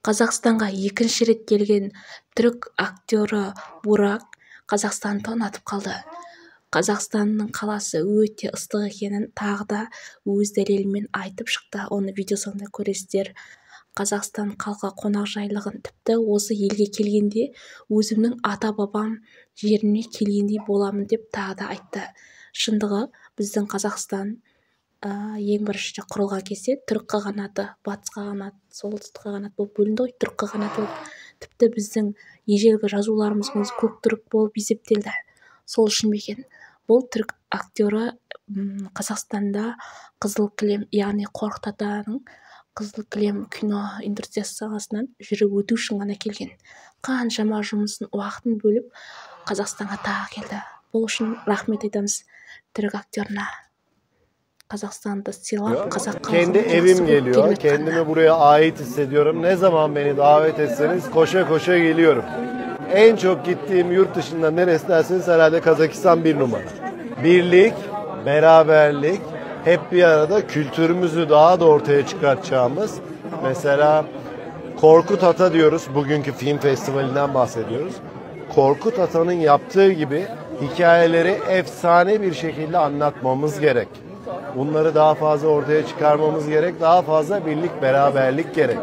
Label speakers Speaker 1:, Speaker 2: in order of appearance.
Speaker 1: Қазақстанға екінші рет келген түрік актері Бурак Қазақстанды тонатып қалды. Қазақстанның қаласы өте ыстық екенін тағы да өз дәлелімен айтып шықты. Оны видеосында көресіздер. Қазақстан халқы қонақжайлығын тіпті осы елге келгенде өзімнің ата-бабам жеріне келгендей боламын деп тағы да айтты. Шындығы біздің Қазақстан ең бірінші құрылған кезде түрік қағанаты, батыс қағанат, солтүстік қағанат болып бөлінді ғой, түрік қағанаты болып. Тіпті біздің ежелгі жазуларымыз көк түрік болып есептелді. Сол үшін бекен бұл түрік актері Қазақстанда Қызыл кілем, яғни Қорқыт Атаның Қызыл кілем кино индустриясы саласынан жүріп өту үшін ғана келген. Қаншама жұмысын, уақытын бөліп Қазақстанға тағы келді. Бұл үшін рахмет айтамыз түрік актеріне. Қазақstan'da siyah Kazak
Speaker 2: kendi evim geliyor. Kendimi buraya ait hissediyorum. Ne zaman beni davet etseniz koşa koşa geliyorum. En çok gittiğim yurt dışında neresi derseniz herhalde Kazakistan bir numara. Birlik, beraberlik, hep bir arada kültürümüzü daha da ortaya çıkartacağımız. Mesela Korkut Ata diyoruz. Bugünkü film festivalinden bahsediyoruz. Korkut Ata'nın yaptığı gibi hikayeleri efsane bir şekilde anlatmamız gerek. Bunları daha fazla ortaya çıkarmamız gerek. Daha fazla birlik, beraberlik gerek.